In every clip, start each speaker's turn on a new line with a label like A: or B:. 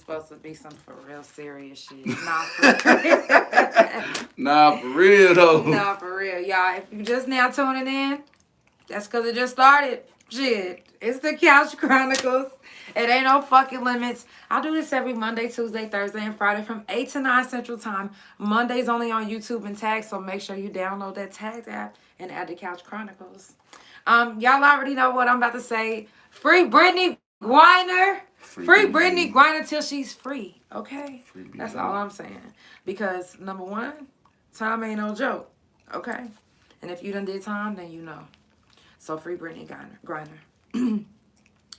A: supposed to be some for real serious shit. Nah, for real.
B: Nah, for real though.
A: Nah, for real. Y'all, if you just now tuning in, that's because it just started. Shit. It's the Couch Chronicles. It ain't no fucking limits. I do this every Monday, Tuesday, Thursday, and Friday from 8 to 9 Central Time. Monday's only on YouTube and Tag, so make sure you download that Tagged app and add the Couch Chronicles. Y'all already know what I'm about to say. Free Brittany Griner. Free Brittany Griner till she's free. Okay? That's all I'm saying. Because, number one, time ain't no joke. Okay? And if you done did time, then you know. So free Brittany Griner.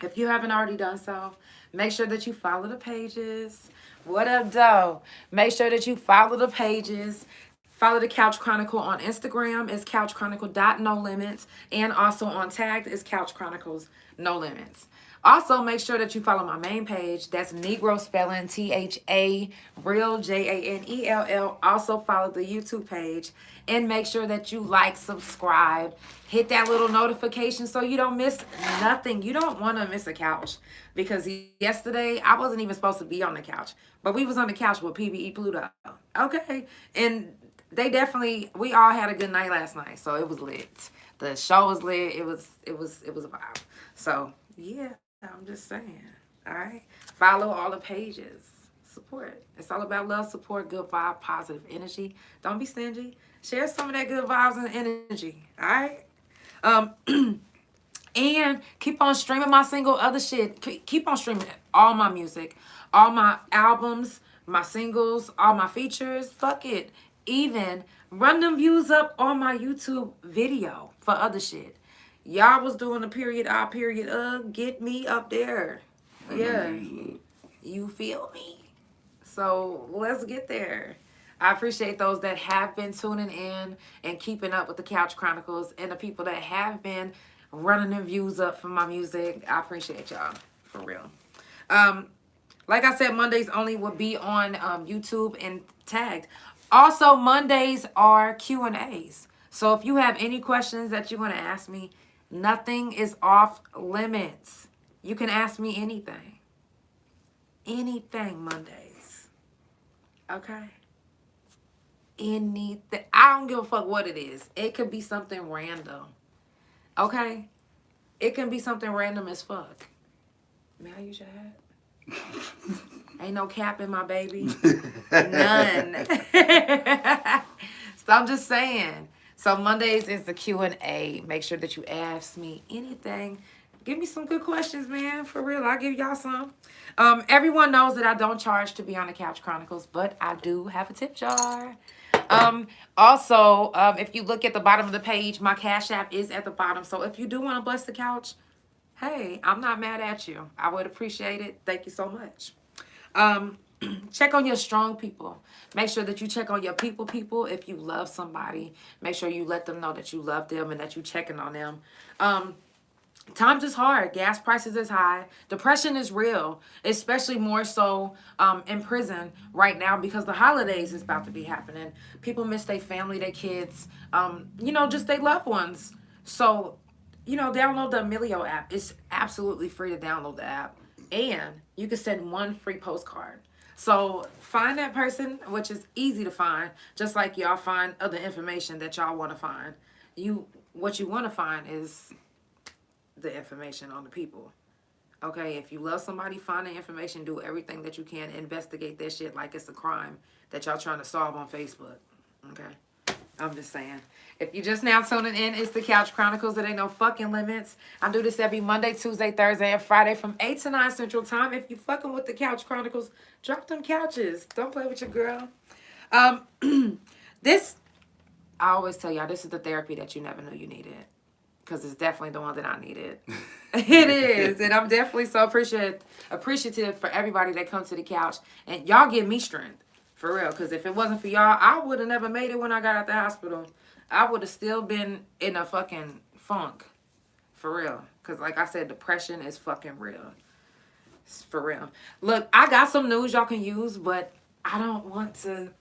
A: If you haven't already done so, make sure that you follow the pages. What up, though? Make sure that you follow the pages. Follow the Couch Chronicle on Instagram. It's couchchronicle.nolimits. And also on Tagged is Couch Chronicles No Limits. Also, make sure that you follow my main page. That's Negro spelling THA real JANELL. Also follow the YouTube page. And make sure that you like, subscribe, hit that little notification so you don't miss nothing. You don't want to miss a couch. Because yesterday, I wasn't even supposed to be on the couch. But we was on the couch with PBE Pluto. Okay? And we all had a good night last night. So it was lit. The show was lit. It was a vibe. So, yeah. I'm just saying. All right. Follow all the pages. Support. It's all about love, support, good vibe, positive energy. Don't be stingy. Share some of that good vibes and energy. All right. And keep on streaming my single, other shit. Keep on streaming all my music, all my albums, my singles, all my features. Fuck it. Even run them views up on my YouTube video for other shit. Y'all was doing a period, get me up there. Yeah. You feel me? So let's get there. I appreciate those that have been tuning in and keeping up with the Couch Chronicles and the people that have been running their views up for my music. I appreciate y'all. For real. Like I said, Mondays only will be on YouTube and Tagged. Also, Mondays are Q&As. So if you have any questions that you want to ask me, nothing is off limits. You can ask me anything. Anything Mondays. Okay? Anything. I don't give a fuck what it is. It could be something random. Okay? It can be something random as fuck. May I use your hat? Ain't no cap in my baby. None. So I'm just saying. So Mondays is the Q&A. Make sure that you ask me anything. Give me some good questions, man. For real, I'll give y'all some. Everyone knows that I don't charge to be on the Couch Chronicles, but I do have a tip jar. Also, if you look at the bottom of the page, my Cash App is at the bottom. So if you do want to bless the couch, hey, I'm not mad at you. I would appreciate it. Thank you so much. Check on your strong people. Make sure that you check on your people. If you love somebody, make sure you let them know that you love them and that you checking on them. Times is hard. Gas prices is high. Depression is real, especially more so in prison right now because the holidays is about to be happening. People miss their family, their kids, just their loved ones. So, download the Emilio app. It's absolutely free to download the app. And you can send one free postcard. So find that person, which is easy to find, just like y'all find other information that y'all want to find. What you want to find is the information on the people. Okay, if you love somebody, find the information, do everything that you can, investigate that shit like it's a crime that y'all trying to solve on Facebook. Okay, I'm just saying. If you just now tuning in, it's the Couch Chronicles. There ain't no fucking limits. I do this every Monday, Tuesday, Thursday, and Friday from 8 to 9 Central Time. If you fucking with the Couch Chronicles, drop them couches. Don't play with your girl. This, I always tell y'all, this is the therapy that you never knew you needed. Because it's definitely the one that I needed. It is. And I'm definitely so appreciative for everybody that comes to the couch. And y'all give me strength. For real. Because if it wasn't for y'all, I would have never made it when I got out the hospital. I would have still been in a fucking funk. For real. Because like I said, depression is fucking real. It's for real. Look, I got some news y'all can use, but I don't want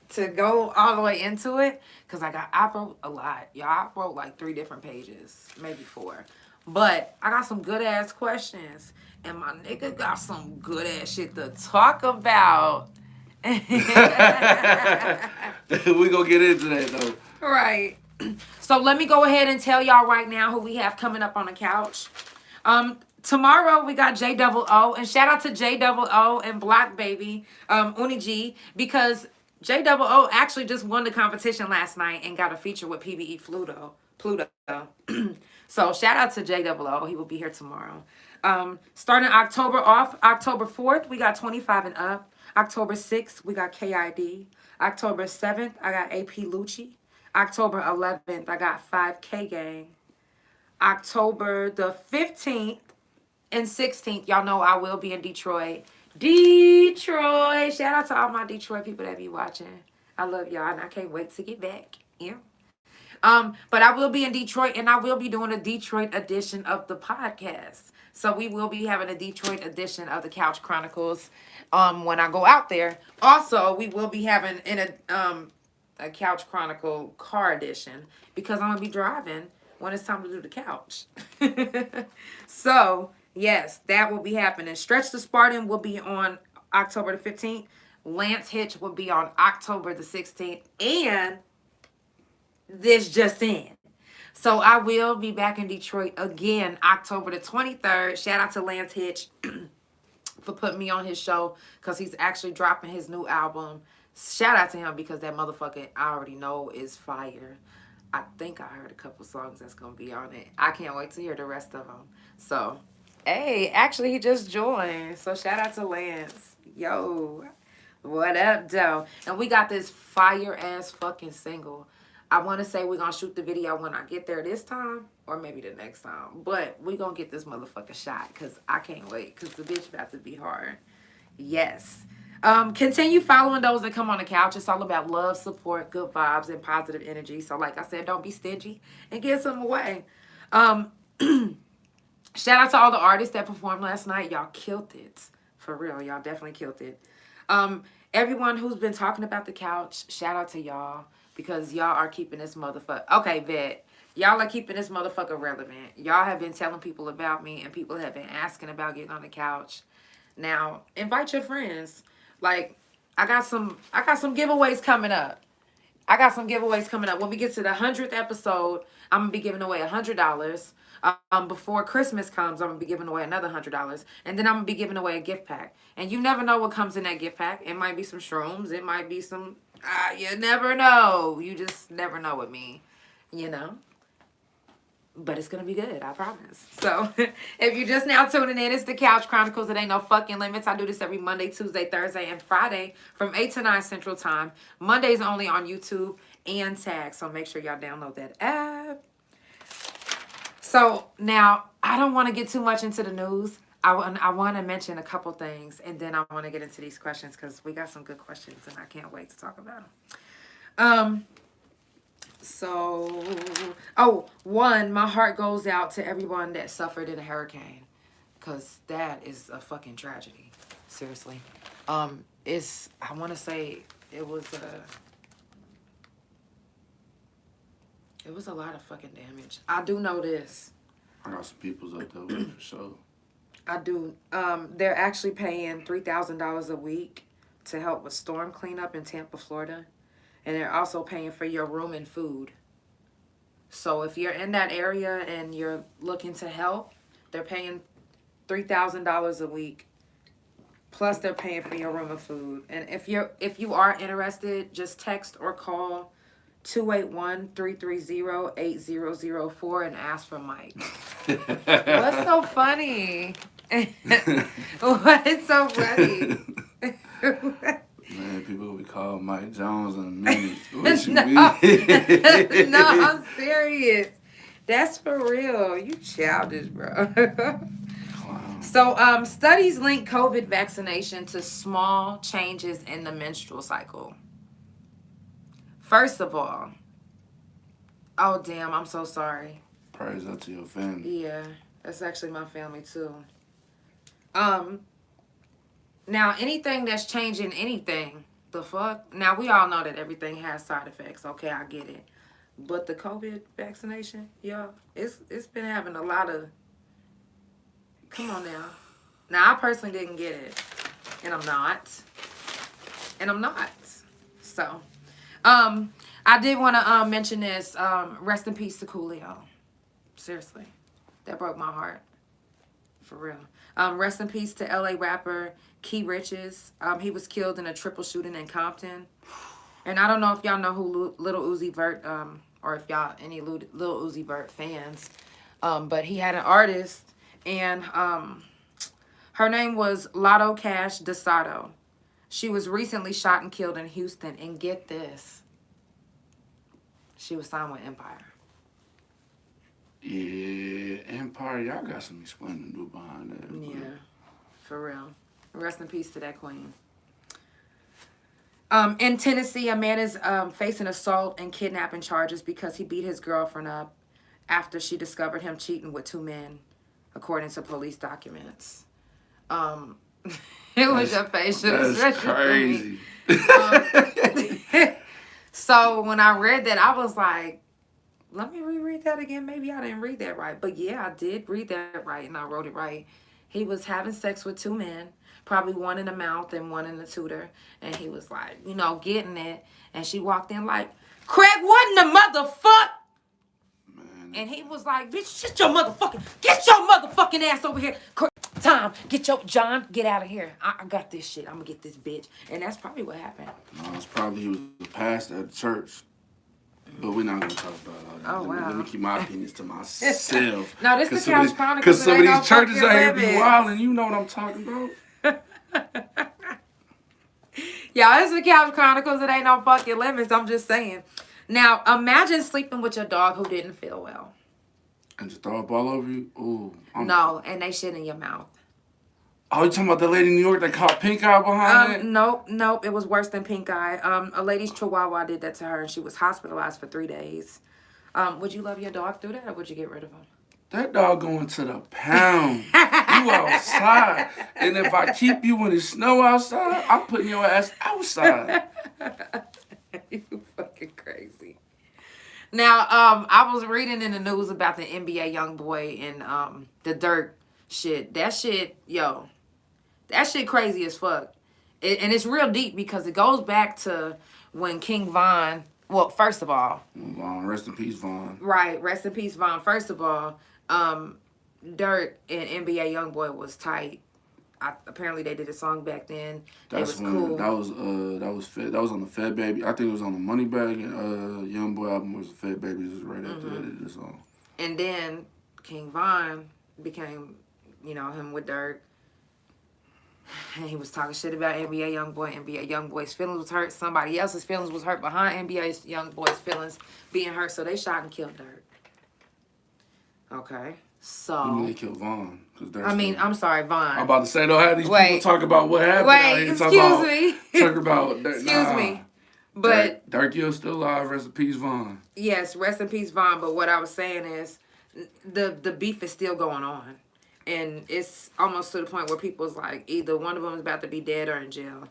A: to go all the way into it because I wrote a lot. Y'all, I wrote like 3 different pages, maybe 4. But I got some good ass questions. And my nigga got some good ass shit to talk about.
B: We gonna get into that though.
A: Right. So let me go ahead and tell y'all right now who we have coming up on the couch. Tomorrow we got J-O-O, and shout out to J-O-O and Black Baby, Uni G, because J-O-O actually just won the competition last night and got a feature with PBE Pluto. So shout out to J-O-O. He will be here tomorrow. Starting October 4th, we got 25 and up. October 6th, we got KID. October 7th, I got AP Lucci. October 11th, I got 5K Gang. October the 15th and 16th, y'all know I will be in Detroit. Detroit! Shout out to all my Detroit people that be watching. I love y'all, and I can't wait to get back. Yeah. But I will be in Detroit, and I will be doing a Detroit edition of the podcast. So we will be having a Detroit edition of the Couch Chronicles when I go out there. Also, we will be having a Couch Chronicle car edition because I'm going to be driving when it's time to do the couch. So, yes, that will be happening. Stretch the Spartan will be on October the 15th. Lance Hitch will be on October the 16th. And this just in. So I will be back in Detroit again October the 23rd. Shout out to Lance Hitch for putting me on his show because he's actually dropping his new album. Shout out to him because that motherfucker I already know is fire. I think I heard a couple songs that's going to be on it. I can't wait to hear the rest of them. So, hey, actually he just joined. So shout out to Lance. Yo, what up, though? And we got this fire ass fucking single. I want to say we're going to shoot the video when I get there this time or maybe the next time. But we're going to get this motherfucker shot because I can't wait because the bitch about to be hard. Yes. Continue following those that come on the couch. It's all about love, support, good vibes, and positive energy. So like I said, don't be stingy and give some away. Shout out to all the artists that performed last night. Y'all killed it. For real. Y'all definitely killed it. Everyone who's been talking about the couch, shout out to y'all. Because y'all are keeping this motherfucker... Okay, bet. Y'all are keeping this motherfucker relevant. Y'all have been telling people about me. And people have been asking about getting on the couch. Now, invite your friends. Like, I got some giveaways coming up. When we get to the 100th episode, I'm going to be giving away $100. Before Christmas comes, I'm going to be giving away another $100. And then I'm going to be giving away a gift pack. And you never know what comes in that gift pack. It might be some shrooms. It might be some... you never know. You just never know with me. You know? But it's going to be good. I promise. So, if you're just now tuning in, it's the Couch Chronicles. It ain't no fucking limits. I do this every Monday, Tuesday, Thursday, and Friday from 8 to 9 Central Time. Mondays only on YouTube and Tag. So, make sure y'all download that app. So, now, I don't want to get too much into the news. I want to mention a couple things, and then I want to get into these questions because we got some good questions, and I can't wait to talk about them. One, my heart goes out to everyone that suffered in a hurricane because that is a fucking tragedy. Seriously. I want to say it was a lot of fucking damage. I do know this.
B: I got some people's up there with for sure.
A: I do. They're actually paying $3,000 a week to help with storm cleanup in Tampa, Florida. And they're also paying for your room and food. So if you're in that area and you're looking to help, they're paying $3,000 a week. Plus they're paying for your room and food. And if you are interested, just text or call 281-330-8004 and ask for Mike. What's so funny? What is so funny?
B: Man, people will be calling Mike Jones in a minute.
A: No, I'm serious. That's for real. You childish, bro. Wow. So, studies link COVID vaccination to small changes in the menstrual cycle. First of all, oh damn, I'm so sorry.
B: Praise up to your family.
A: Yeah, that's actually my family too. Now, anything that's changing anything, the fuck? Now, we all know that everything has side effects. Okay, I get it. But the COVID vaccination, yeah, it's been having a lot of... Come on now. Now, I personally didn't get it. And I'm not. And I'm not. So, I did want to mention this. Rest in peace to Coolio. Seriously. That broke my heart. For real. Rest in peace to LA rapper Key Riches. He was killed in a triple shooting in Compton. And I don't know if y'all know who Little Uzi Vert, or if y'all any Little Uzi Vert fans. But he had an artist, and her name was Lotto Cash DeSato. She was recently shot and killed in Houston. And get this. She was signed with Empire.
B: Yeah, Empire, y'all got some explaining to do behind that.
A: Yeah, for real. Rest in peace to that queen. In Tennessee, a man is facing assault and kidnapping charges because he beat his girlfriend up after she discovered him cheating with 2 men, according to police documents. It was your facial
B: That's crazy.
A: So when I read that, I was like, let me reread that again. Maybe I didn't read that right. But yeah, I did read that right, and I wrote it right. He was having sex with 2 men, probably one in the mouth and one in the tutor. And he was like, getting it. And she walked in like, Craig, what in the motherfuck? Man. And he was like, bitch, get your motherfucking ass over here. Tom, John, get out of here. I got this shit. I'm going to get this bitch. And that's probably what happened.
B: No, it's probably he was a pastor at the church. But we're not going to talk about all that.
A: Wow.
B: Let me keep my opinions to myself.
A: No, this is the Couch Chronicles.
B: Because some of these churches out here be wild, and you know what I'm talking about.
A: Yeah, this is the Couch Chronicles. It ain't no fucking limits. I'm just saying. Now, imagine sleeping with your dog who didn't feel well.
B: And just throw up all over you? Ooh.
A: No, and they shit in your mouth.
B: Oh, you talking about the lady in New York that caught pink eye behind it?
A: Nope. It was worse than pink eye. A lady's chihuahua did that to her, and she was hospitalized for 3 days. Would you love your dog through that, or would you get rid of him?
B: That dog going to the pound. You outside. And if I keep you when it's snow outside, I'm putting your ass outside.
A: You fucking crazy. Now, I was reading in the news about the NBA young boy and the Dirk shit. That shit crazy as fuck. And it's real deep because it goes back to when King Von, well, first of all.
B: Von, rest in peace, Von.
A: Right, rest in peace, Von. First of all, Dirk and NBA Youngboy was tight. Apparently they did a song back then.
B: That's when
A: cool.
B: That was on the Fed Baby. I think it was on the Moneybag and Youngboy album was the Fed Baby. Just right after they did the song.
A: And then King Von became, him with Dirk. And he was talking shit about NBA Youngboy. NBA Youngboy's feelings was hurt. Somebody else's feelings was hurt behind NBA Youngboy's feelings being hurt. So they shot and killed Dirk. Okay. So.
B: You mean they killed Von?
A: I'm sorry, Von.
B: I'm about to say, don't have these people talk about what happened.
A: Excuse me.
B: Talk about
A: Excuse me. But
B: Dirk Hill's still alive. Rest in peace, Von.
A: Yes, rest in peace, Von. But what I was saying is the beef is still going on. And it's almost to the point where people's like, either one of them is about to be dead or in jail.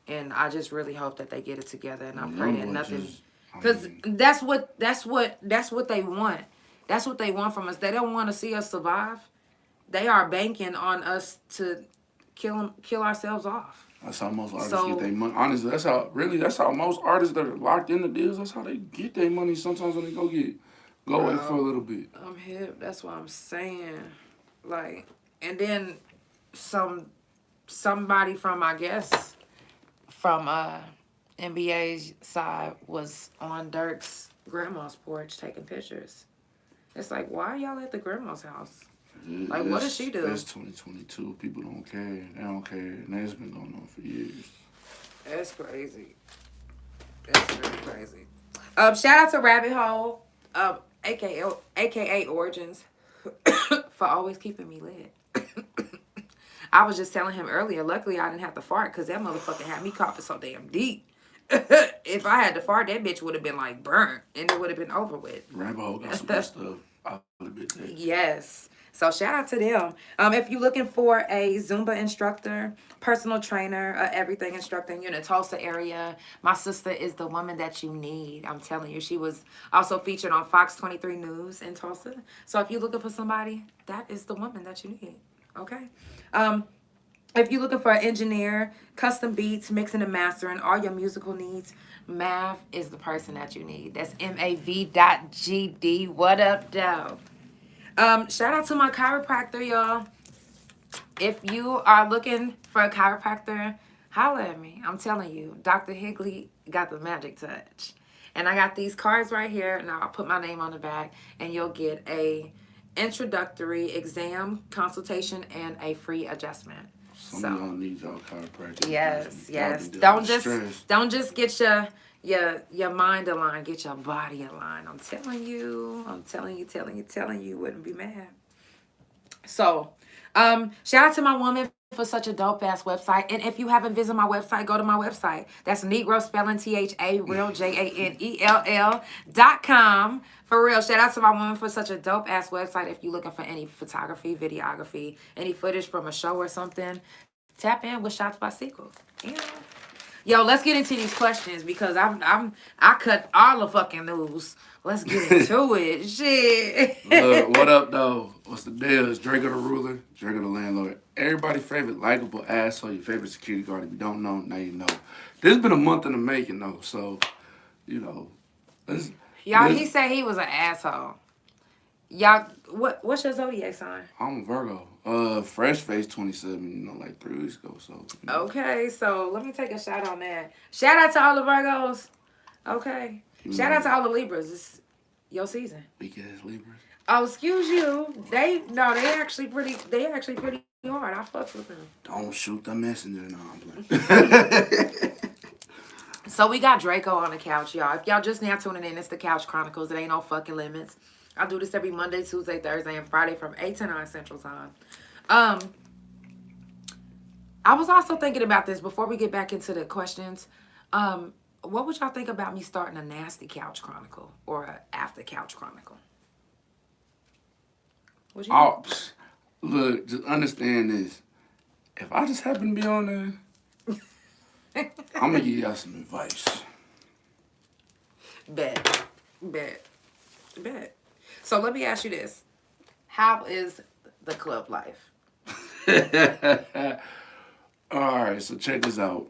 A: And I just really hope that they get it together. And I pray that nothing, because that's what they want. That's what they want from us. They don't want to see us survive. They are banking on us to kill ourselves off.
B: That's how most artists get their money. Honestly, that's how most artists that are locked into deals, that's how they get their money sometimes when they go away for a little bit.
A: I'm hip. That's what I'm saying. Like, and then somebody from, I guess, from NBA's side was on Dirk's grandma's porch taking pictures. It's like, why are y'all at the grandma's house? Like, what does she do?
B: It's 2022. People don't care. They don't care. And that's been going on for years.
A: That's crazy. That's really crazy. Shout out to Rabbit Hole, aka Origins, for always keeping me lit. I was just telling him earlier, luckily I didn't have to fart because that motherfucker had me coughing so damn deep. If I had to fart, that bitch would have been like burnt and it would have been over with.
B: Rabbit Hole got some good stuff. I'll admit that.
A: Yes. So shout out to them. If you're looking for a Zumba instructor, personal trainer, everything instructor, and you're in the Tulsa area, my sister is the woman that you need. I'm telling you. She was also featured on Fox 23 News in Tulsa. So if you're looking for somebody, that is the woman that you need. Okay? If you're looking for an engineer, custom beats, mixing and mastering, all your musical needs, Mav is the person that you need. That's MAV.GD. What up, though? Shout out to my chiropractor, y'all. If you are looking for a chiropractor, holla at me. I'm telling you, Dr. Higley got the magic touch. And I got these cards right here, and I'll put my name on the back, and you'll get a introductory exam consultation and a free adjustment.
B: Some of y'all need y'all chiropractor.
A: Yes.
B: Stress.
A: Don't just get your mind aligned, get your body aligned. I'm telling you, wouldn't be mad. So, shout out to my woman for such a dope ass website. And if you haven't visited my website, go to my website. That's Negro spelling THA JANELL.com. For real, shout out to my woman for such a dope ass website. If you're looking for any photography, videography, any footage from a show or something, tap in with Shots by Sequel. You know. Yo, let's get into these questions because I cut all the fucking news. Let's get into it. Shit.
B: Look, what up, though? What's the deal? It's Draco the ruler, Draco the landlord. Everybody's favorite likable asshole, your favorite security guard. If you don't know, now you know. This has been a month in the making, though, so, you know.
A: Y'all, he said he was an asshole. Y'all, what's your zodiac sign?
B: I'm a Virgo. Fresh face 27, like 3 weeks ago, so. You know.
A: Okay, so let me take a shot on that. Shout out to all the Virgos. Okay. Shout out to all the Libras. It's your season.
B: Weak ass Libras.
A: Oh, excuse you. They actually pretty hard. I fucks with them.
B: Don't shoot the messenger. No, I'm playing.
A: So we got Draco on the couch, y'all. If y'all just now tuning in, it's the Couch Chronicles. It ain't no fucking limits. I do this every Monday, Tuesday, Thursday, and Friday from 8 to 9 Central Time. I was also thinking about this before we get back into the questions. What would y'all think about me starting a nasty couch chronicle or a after couch chronicle?
B: Look, just understand this. If I just happen to be on there, I'm gonna give y'all some advice.
A: Bet. So let me ask you this: how is the club life?
B: All right, so check this out.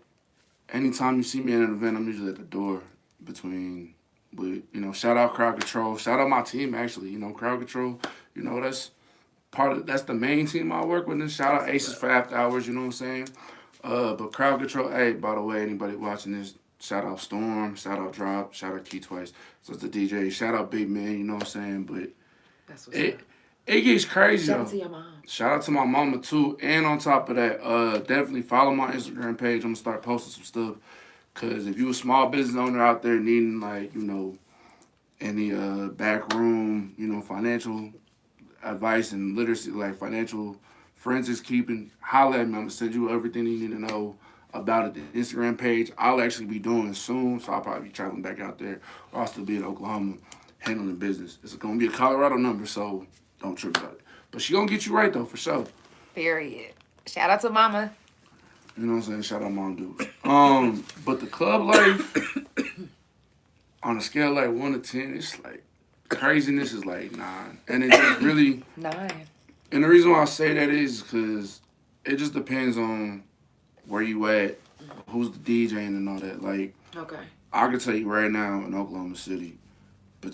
B: Anytime you see me at an event, I'm usually at the door between, shout out Crowd Control. Shout out my team, actually. Crowd Control, that's the main team I work with. And shout out Aces for After Hours, you know what I'm saying? But Crowd Control, hey, by the way, anybody watching this, shout out Storm, shout out Drop, shout out Key Twice. So it's the DJ. Shout out Big Man, you know what I'm saying? But
A: that's what's up.
B: It gets crazy.
A: Shout out to your mom.
B: Shout out to my mama too. And on top of that, definitely follow my Instagram page. I'm gonna start posting some stuff. Cause if you a small business owner out there needing any back room, financial advice and literacy, like financial forensics keeping, holla at me. I'm gonna send you everything you need to know about it. The Instagram page I'll actually be doing soon, so I'll probably be traveling back out there. Or I'll still be in Oklahoma handling business. It's gonna be a Colorado number, so don't trip about it. But she gonna get you right though, for sure.
A: Period. Shout out to mama.
B: You know what I'm saying? Shout out mom dudes. But the club life, on a scale like 1 to 10, it's like craziness is like 9. And it just really
A: 9.
B: And the reason why I say that is because it just depends on where you at, who's the DJing and all that. Like,
A: okay,
B: I can tell you right now in Oklahoma City, for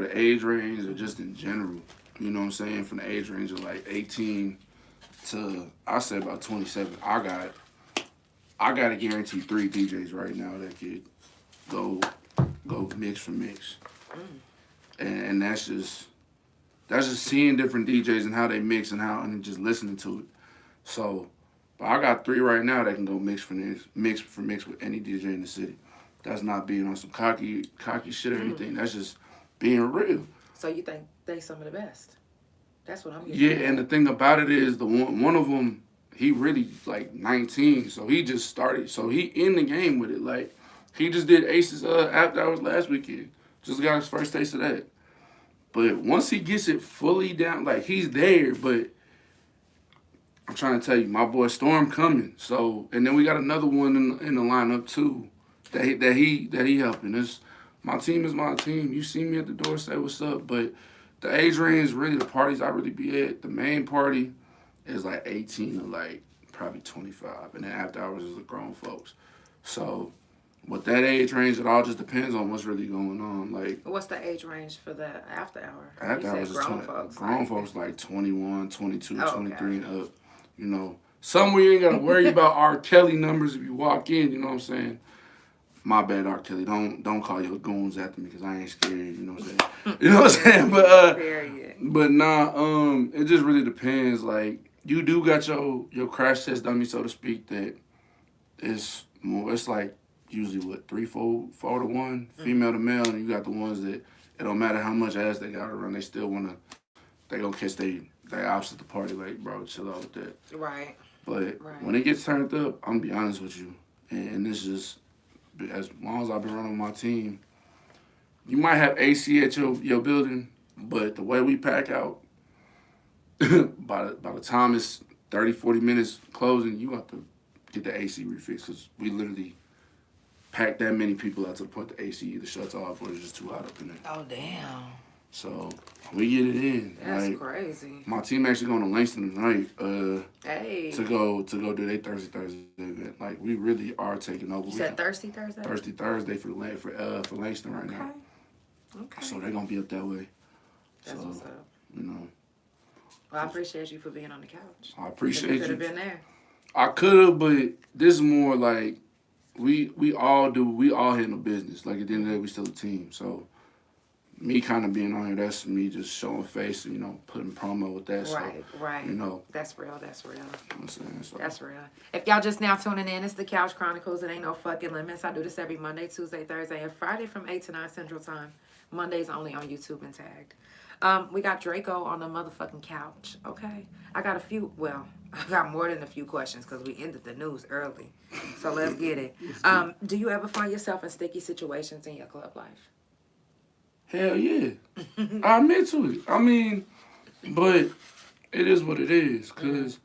B: the age range or just in general, you know what I'm saying? From the age range of like 18 to, I say about 27, I got to guarantee 3 DJs right now that could go mix for mix. And that's just seeing different DJs and how they mix and just listening to it. So, but I got 3 right now that can go mix for mix with any DJ in the city. That's not being on some cocky shit or anything. That's just being real.
A: So you think they some of the best? That's what I'm getting.
B: Yeah, and the thing about it is one of them, he really like 19, so he just started. So he in the game with it. Like he just did Aces After Hours last weekend. Just got his first taste of that. But once he gets it fully down, like he's there. But I'm trying to tell you, my boy Storm coming. So and then we got another one in the lineup too. That he helping. My team is my team. You see me at the door, say what's up. But the age range, really, the parties I really be at, the main party is like 18 to like probably 25, and then after hours is the grown folks. So with that age range, it all just depends on what's really going on. Like,
A: What's the age range for the after hour?
B: after hours is
A: grown folks.
B: Grown folks like 21, 22,
A: Oh,
B: 23 and up. You know, somewhere you ain't gotta worry about R. Kelly numbers if you walk in. You know what I'm saying? My bad, R. Kelly. Don't call your goons after me because I ain't scared. You know what I'm saying? You know what I'm saying? But nah. It just really depends. Like, you do got your crash test dummy, so to speak. That is more. It's like usually what 4 to 1, female to male, and you got the ones that it don't matter how much ass they got around, they still wanna they gonna catch they ops at the party. Like, bro, chill out with that.
A: Right.
B: But when it gets turned up, I'm gonna be honest with you, and this just as long as I've been running my team, you might have AC at your building, but the way we pack out, by the time it's 30, 40 minutes closing, you have to get the AC refixed because we literally pack that many people out to the point the AC either shuts off or it's just too hot up in there.
A: Oh, damn.
B: So we get it in.
A: That's crazy.
B: My team actually going to Langston tonight
A: Hey.
B: to go do their Thursday event. Like, we really are taking over.
A: You said Thursday?
B: Thursday for Langston right now.
A: Okay.
B: So they're gonna be up that way.
A: That's what's up.
B: You know.
A: Well, I appreciate you for being on the couch.
B: I appreciate you.
A: Could have been there.
B: I could have, but this is more like we all handle business. Like, at the end of the day, we still a team. So me kind of being on here, that's me just showing face and, you know, putting promo with that.
A: Right.
B: You know.
A: That's real.
B: You know what I'm saying? So.
A: That's real. If y'all just now tuning in, it's the Couch Chronicles. It ain't no fucking limits. I do this every Monday, Tuesday, Thursday, and Friday from 8 to 9 Central Time. Mondays only on YouTube and tagged. We got Draco on the motherfucking couch, okay? I got more than a few questions because we ended the news early. So let's get it. Do you ever find yourself in sticky situations in your club life?
B: Hell yeah. I admit to it. I mean, but it is what it is. Because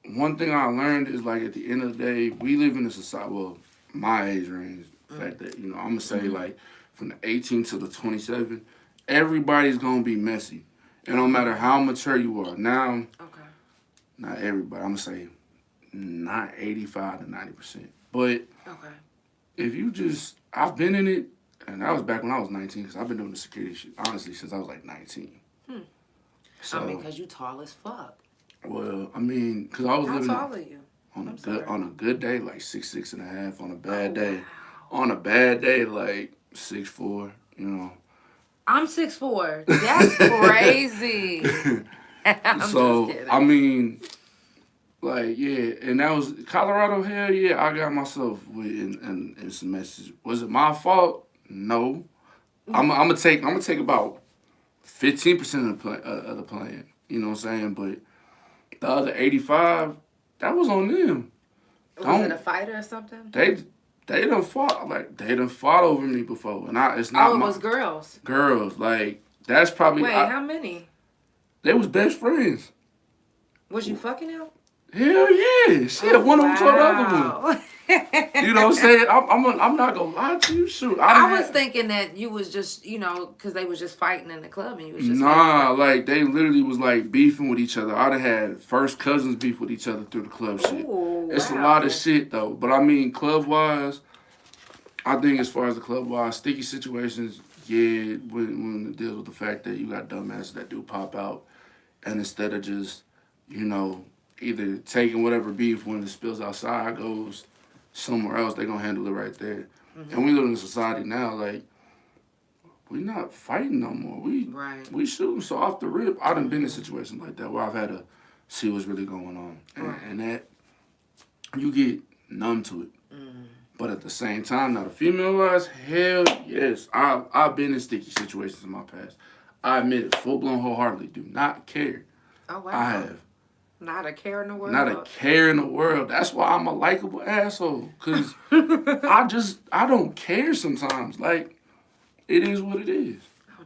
B: one thing I learned is, like, at the end of the day, we live in a society, well, my age range, the fact that, you know, I'm going to say, like, from the 18 to the 27, everybody's going to be messy. It don't matter how mature you are. Now, not everybody. I'm going to say not 85 to 90%. But if you just, I've been in it, and that was back when I was 19, because I've been doing the security shit, honestly, since I was like 19. So,
A: I mean, because you tall as fuck.
B: Well, I mean, because I was living.
A: How tall are you?
B: On a good day, like 6'6.5". On a bad day, on a bad day, like 6'4". You know.
A: I'm 6'4". That's crazy.
B: So I mean, like, yeah, and that was Colorado. Hell yeah, I got myself with in some messages. Was it my fault? No. I'm gonna take about 15% of the plan. You know what I'm saying? But the other 85, that was on them.
A: Was it a fight or something?
B: They done fought over me before, and it's not.
A: It was girls.
B: Girls, like, that's probably.
A: Wait, how many?
B: They was best friends.
A: Was you fucking out?
B: Hell yeah! Shit, one of them told the other one. You know what I'm saying? I'm not gonna lie to you. Shoot,
A: I was thinking that you was just, you know, because they was just fighting in the club and you was just.
B: Nah, like, they literally was like beefing with each other. I'd have had first cousins beef with each other through the club shit.
A: Ooh,
B: it's a lot of shit though. But I mean, club wise, I think as far as the club wise, sticky situations, yeah, when it deals with the fact that you got dumbasses that do pop out, and instead of just, you know, either taking whatever beef when it spills outside goes somewhere else, they're gonna handle it right there. And we live in a society now, like, we not fighting no more. We shooting. So off the rip, I done been in situations like that where I've had to see what's really going on. And that, you get numb to it. But at the same time, now the female-wise, hell yes. I've been in sticky situations in my past. I admit it, full-blown, wholeheartedly, do not care.
A: Oh, wow.
B: I have.
A: Not a care in the world.
B: Not a care in the world. That's why I'm a likable asshole. Because I don't care sometimes. Like, it is what it is.
A: Oh,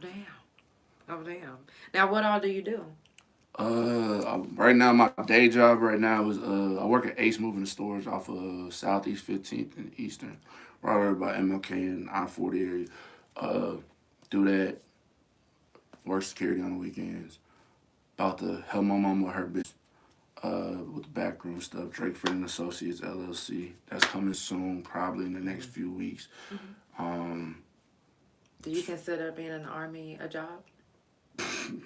A: damn. Now, what all do you do?
B: Right now, my day job right now is I work at Ace Moving Stores off of Southeast 15th and Eastern, right over by MLK and I-40 area. Do that. Work security on the weekends. About to help my mom with her business. with the backroom stuff. Drake Friend and Associates LLC. That's coming soon, probably in the next few weeks.
A: Do you consider being in the Army a job?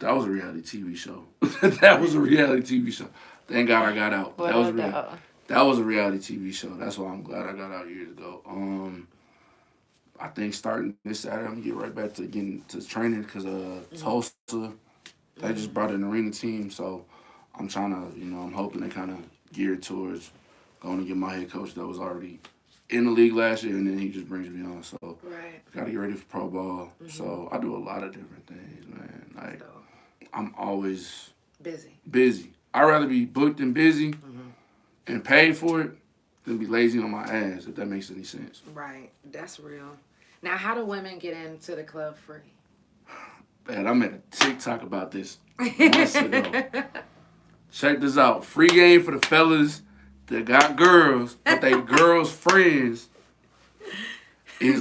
B: That was a reality TV show. That was a reality TV show. Thank God I got out.
A: What
B: That was a reality TV show. That's why I'm glad I got out years ago. I think starting this Saturday, I'm gonna get right back to getting to training because Tulsa, they just brought an arena team, so I'm trying to, I'm hoping they kind of geared towards going to get my head coach that was already in the league last year, and then he just brings me on. So got to get ready for pro ball. So I do a lot of different things, man. Like I'm always busy. I'd rather be booked and busy and paid for it than be lazy on my ass, if that makes any sense.
A: Right. That's real. Now, how do women get into the club free?
B: Man, I made a TikTok about this months ago. Check this out. Free game for the fellas that got girls, but they girls' friends is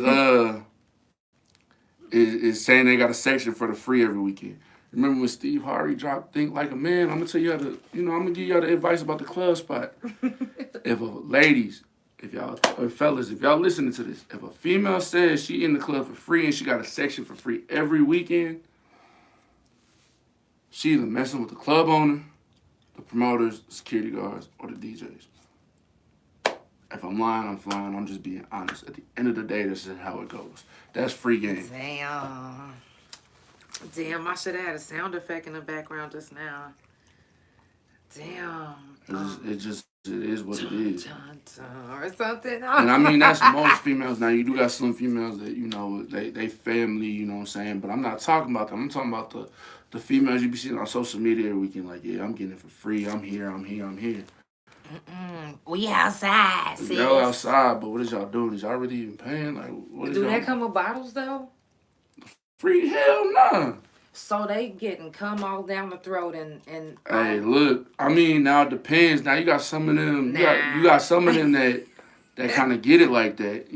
B: saying they got a section for the free every weekend. Remember when Steve Harvey dropped Think Like a Man? I'm gonna tell you how to, I'm gonna give y'all the advice about the club spot. Ladies, or fellas, if y'all listening to this, if a female says she in the club for free and she got a section for free every weekend, she either messing with the club owner, the promoters, the security guards, or the DJs. If I'm lying, I'm flying. I'm just being honest. At the end of the day, this is how it goes. That's free game.
A: Damn, I should have had a sound effect in the background just now. Damn.
B: It is what it is.
A: Or something.
B: And I mean, that's most females. Now, you do got some females that, they family, you know what I'm saying? But I'm not talking about them. I'm talking about the females you be seeing on social media every weekend. Like, yeah, I'm getting it for free. I'm here.
A: We outside, sis.
B: Y'all outside, but what is y'all doing? Is y'all really even paying? Like, what is
A: Do
B: y'all...
A: they come with bottles, though?
B: Free? Hell nah.
A: So they getting cum all down the throat and
B: Hey, look. I mean, now it depends. Now you got some of them. You got some of them that kind of get it like that.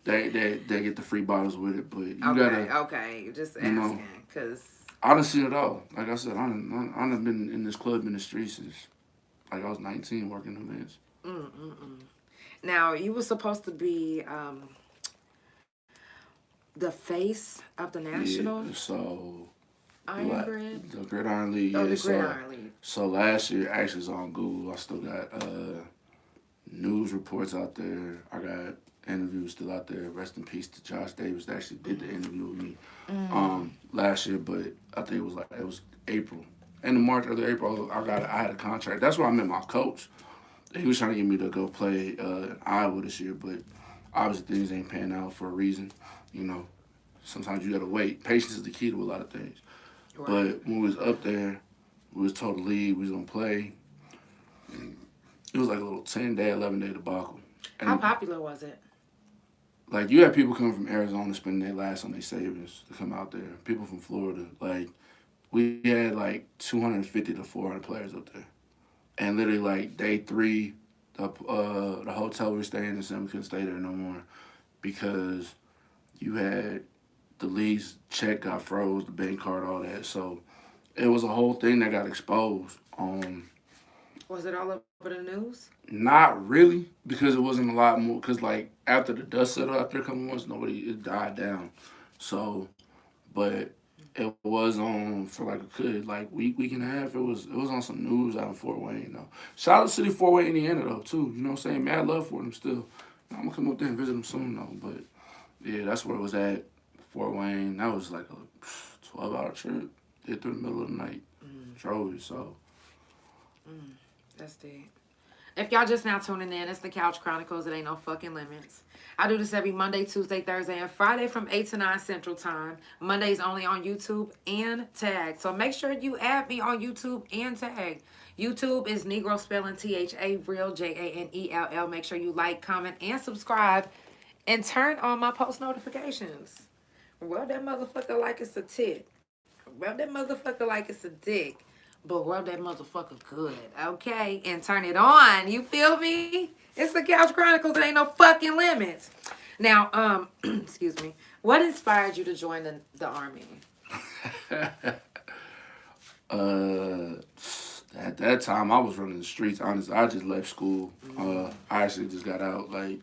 B: They get the free bottles with it. But you gotta.
A: Just asking, cause
B: I done seen it all. Like I said, I done been in this club industry since like I was 19 working events.
A: Now you were supposed to be the face of the national.
B: Yeah, so
A: the
B: Gridiron League.
A: Oh, the Gridiron League.
B: So last year, actually, it's on Google. I still got news reports out there. I got interviews still out there. Rest in peace to Josh Davis. That actually did the interview with me last year, but I think it was April. End of March, early April, I had a contract. That's where I met my coach. He was trying to get me to go play in Iowa this year, but obviously things ain't panning out for a reason. Sometimes you gotta wait. Patience is the key to a lot of things. Right. But when we was up there, we was told to leave. We was gonna play. It was like a little 10-day, 11-day debacle. And
A: how popular was it?
B: Like, you had people coming from Arizona spending their last on their savings to come out there. People from Florida. Like, we had like 250 to 400 players up there. And literally, like, day 3, the hotel we were staying in, we couldn't stay there no more because you had the lease check got froze, the bank card, all that. So it was a whole thing that got exposed.
A: Was it all over the news?
B: Not really, because it wasn't a lot more. Because like after the dust settled after a couple months, it died down. So, but it was on for like a good week and a half. It was on some news out in Fort Wayne though. Shout out to City Fort Wayne, Indiana though too. You know what I'm saying? Mad love for them still. I'm gonna come up there and visit them soon though. But yeah, that's where it was at. Fort Wayne. That was like a 12-hour trip. Did through the middle of the night. Drove it, so.
A: That's deep. If y'all just now tuning in, it's the Couch Chronicles. It ain't no fucking limits. I do this every Monday, Tuesday, Thursday, and Friday from 8 to 9 Central Time. Monday's only on YouTube and Tag. So make sure you add me on YouTube and Tag. YouTube is Negro spelling THA real JANELL. Make sure you like, comment, and subscribe. And turn on my post notifications. Rub that motherfucker like it's a tit. Rub that motherfucker like it's a dick. But rub that motherfucker good, okay? And turn it on. You feel me? It's the Couch Chronicles. There ain't no fucking limits. Now, excuse me. What inspired you to join the Army?
B: At that time, I was running the streets. Honestly, I just left school. I actually just got out like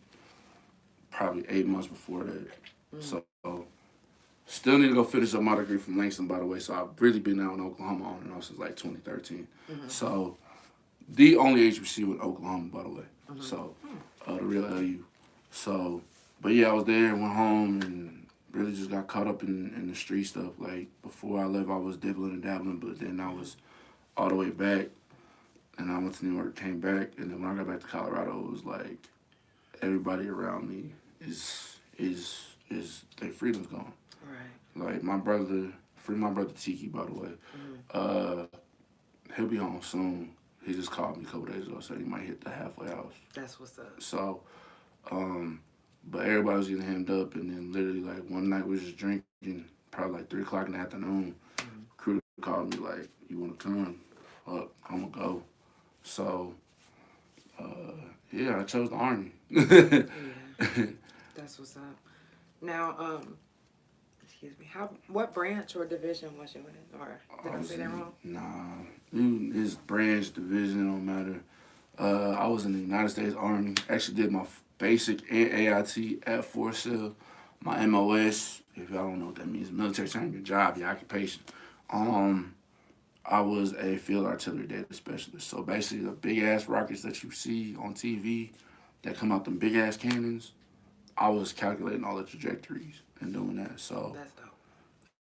B: probably 8 months before that. So still need to go finish up my degree from Langston, by the way. So I've really been out in Oklahoma on and off since like 2013. So the only HBCU in Oklahoma, by the way. So the real LU. So, but yeah, I was there and went home and really just got caught up in the street stuff. Like before I left, I was dibbling and dabbling, but then I was all the way back. And I went to New York, came back, and then when I got back to Colorado, it was like everybody around me is their freedom's gone.
A: Right.
B: Like my brother, free my brother Tiki, by the way. He'll be home soon. He just called me a couple days ago, said he might hit the halfway house.
A: That's what's up.
B: So, but everybody was getting hemmed up, and then literally like one night we was just drinking, probably like 3 o'clock in the afternoon. Crew called me like, "You want to come?" Fuck, I'm gonna go. So, yeah, I chose the Army.
A: Yeah, that's what's up. Now, excuse me, what branch or division was you in? Or did I say that wrong?
B: Nah, it's branch, division, don't matter. I was in the United States Army. Actually did my basic and AIT at Fort Sill. My MOS, if y'all don't know what that means, military training, your job, your occupation. I was a field artillery data specialist. So basically the big ass rockets that you see on TV that come out them big ass cannons, I was calculating all the trajectories and doing that. So
A: That's dope.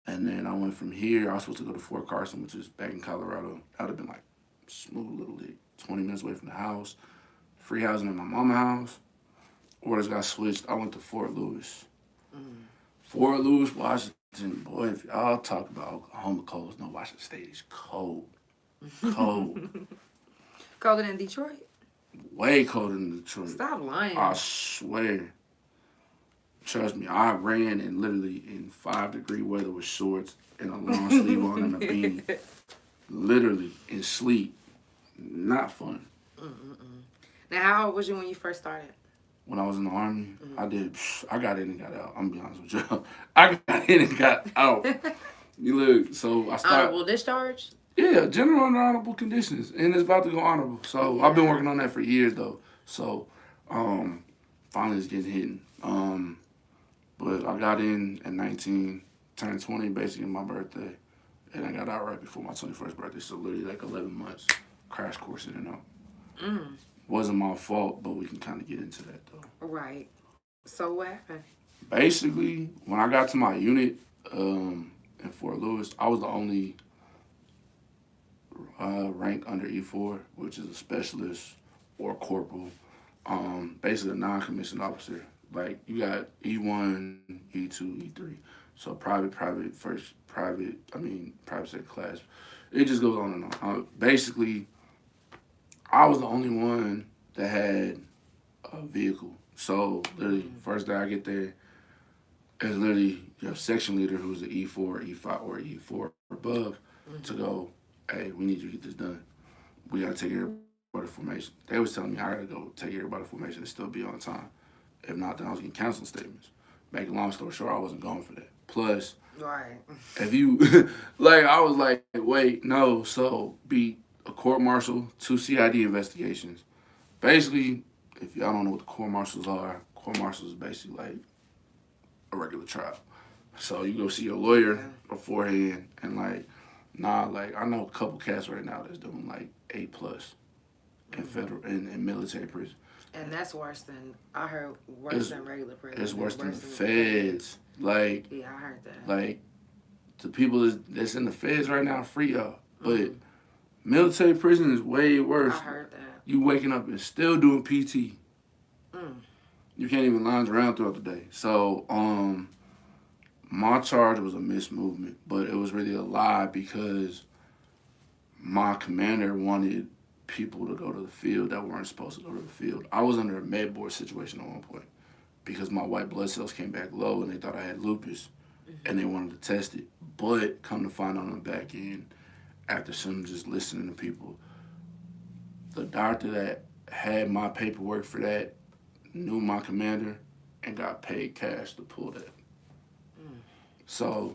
B: and then I went from here. I was supposed to go to Fort Carson, which is back in Colorado. That would have been like smooth little league, 20 minutes away from the house. Free housing at my mama's house. Orders got switched. I went to Fort Lewis. Fort Lewis, Washington. Boy, if y'all talk about Oklahoma cold, no, Washington State is cold. Cold.
A: Colder than Detroit?
B: Way colder than Detroit.
A: Stop lying.
B: I swear. Trust me, I ran in literally in 5-degree weather with shorts and a long sleeve on and a beanie. Literally in sleep. Not fun.
A: Now, how old was you when you first started?
B: When I was in the Army, I got in and got out. I'm gonna be honest with you. I got in and got out. You look, so I started.
A: Honorable discharge?
B: Yeah, general and honorable conditions. And it's about to go honorable. So I've been working on that for years though. So finally it's getting hidden. But I got in at 19, turned 20 basically my birthday. And I got out right before my 21st birthday. So literally like 11 months crash course in and out. Wasn't my fault, but we can kind of get into that though.
A: Right. So what happened?
B: Basically, when I got to my unit in Fort Lewis, I was the only rank under E4, which is a specialist or corporal. Basically a non-commissioned officer. Like you got E1, E2, E3. So private second class. It just goes on and on. Basically, I was the only one that had a vehicle. So literally, first day I get there, it's literally your section leader who's the E4, E5, or E4 above to go, hey, we need you to get this done. We gotta take everybody formation. They was telling me I gotta go take everybody formation and still be on time. If not, then I was getting counseling statements. Make a long story short, I wasn't going for that. Plus,
A: Right.
B: if you, like, I was like, wait, no, so be a court-martial, 2 CID investigations. Basically, if y'all don't know what the court-martials are, court-martials is basically like a regular trial. So you go see your lawyer beforehand and like, I know a couple cats right now that's doing like 8+ in federal, in military prison.
A: And that's worse than, I heard, worse than regular prison.
B: It's worse than the feds. Like,
A: yeah, I heard that.
B: Like, the people that's in the feds right now are free, y'all. But military prison is way worse.
A: I heard that.
B: You waking up and still doing PT. You can't even lounge around throughout the day. So, my charge was a missed movement, but it was really a lie because my commander wanted people to go to the field that weren't supposed to go to the field. I was under a med board situation at one point because my white blood cells came back low and they thought I had lupus and they wanted to test it. But come to find out on the back end, after some just listening to people, the doctor that had my paperwork for that knew my commander and got paid cash to pull that. So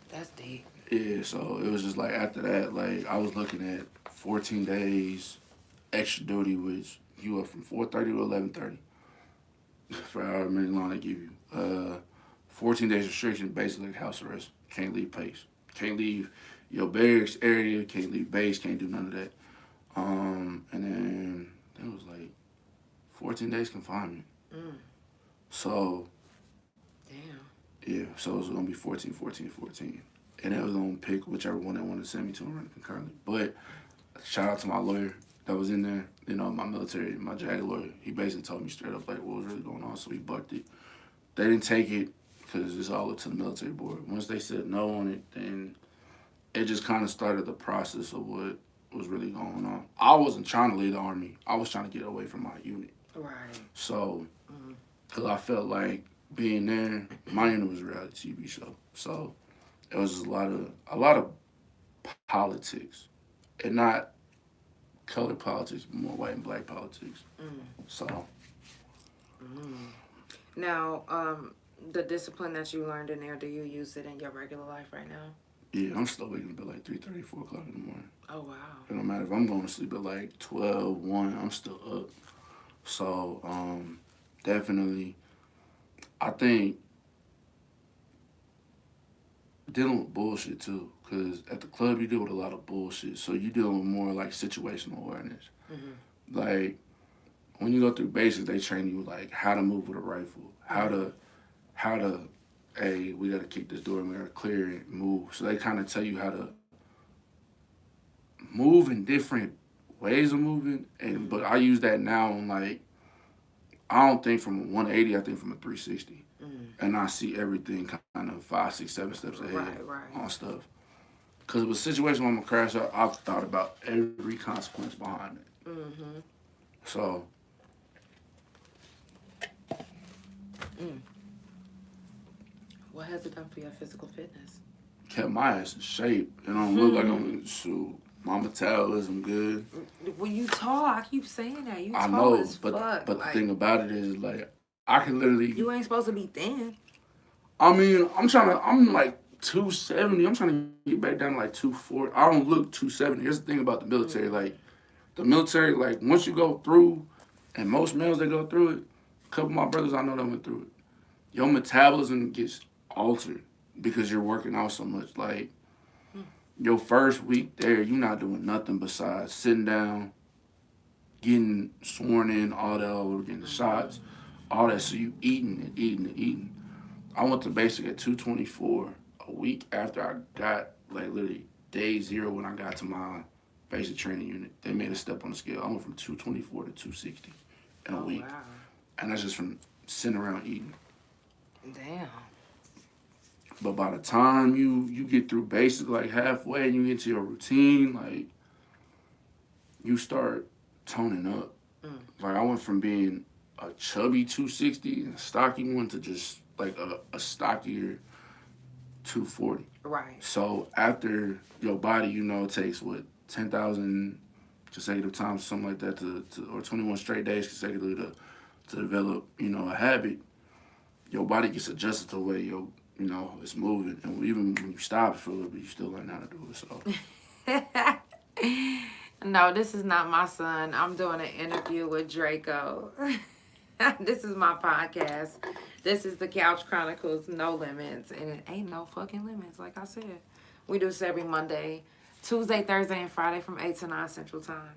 A: that's deep.
B: yeah, so it was just like after that, like I was looking at 14 days extra duty, which you up from 4:30 to 11:30 for however many long they give you. 14 days restriction, basically like house arrest. Can't leave base. Can't leave your barracks area. Can't leave base. Can't do none of that. And then it was like 14 days confinement. So,
A: damn.
B: Yeah, so it was going to be 14, 14, 14. And they was going to pick whichever one they wanted to send me to and run concurrently. But shout out to my lawyer that was in there, you know, my military, my JAG lawyer. He basically told me straight up, like, what was really going on, so he bucked it. They didn't take it because it's all up to the military board. Once they said no on it, then it just kind of started the process of what was really going on. I wasn't trying to leave the Army. I was trying to get away from my unit.
A: Right.
B: So, because I felt like being there, my unit was a reality TV show. So, it was just a lot of politics. And not color politics, but more white and black politics. So.
A: Now, the discipline that you learned in there, do you use it in your regular life right now?
B: Yeah, I'm still waking up at like 3:30, 4 o'clock in the morning.
A: Oh, wow.
B: It don't matter if I'm going to sleep at like 12, 1, I'm still up. So, definitely, I think dealing with bullshit too, because at the club you deal with a lot of bullshit, so you deal with more like situational awareness. Like, when you go through basics, they train you like how to move with a rifle, how to, hey, we gotta kick this door and we gotta clear it, move. So they kind of tell you how to move in different ways of moving, but I use that now on like, I don't think from a 180, I think from a 360. And I see everything kind of 5, 6, 7 steps ahead on stuff. Because with a situation where I'm going to crash out, I've thought about every consequence behind it. So.
A: What has it done for your physical fitness?
B: Kept my ass in shape. It don't look like I'm, shoot, my metabolism good.
A: When you tall, I keep saying that. You tall
B: know,
A: as fuck.
B: But the thing about it is, like, I can literally.
A: You ain't supposed to be thin.
B: I mean, I'm like 270. I'm trying to get back down to like 240. I don't look 270. Here's the thing about the military. Like, the military, like, once you go through, and most males that go through it, a couple of my brothers I know that went through it, your metabolism gets altered because you're working out so much. Like, your first week there, you're not doing nothing besides sitting down, getting sworn in, all that, all over, getting the shots, all that. So you eating and eating and eating. I went to basic at 224 a week after I got, like, literally day 0 when I got to my basic training unit. They made a step on the scale. I went from 224 to 260 in a week. Wow. And that's just from sitting around eating.
A: Damn.
B: But by the time you get through basic, like, halfway, and you get to your routine, like, you start toning up. Like, I went from being a chubby 260 and a stocky one to just, like, a stockier 240.
A: Right.
B: So after your body, you know, it takes, 10,000 consecutive times, something like that, or 21 straight days consecutively to develop, you know, a habit, your body gets adjusted to the way it's moving. And even when you stop it for a little bit, you still learn how to do it, so.
A: No, this is not my son. I'm doing an interview with Draco. This is my podcast. This is the Couch Chronicles, no limits. And it ain't no fucking limits, like I said. We do this every Monday, Tuesday, Thursday, and Friday from 8 to 9 Central Time.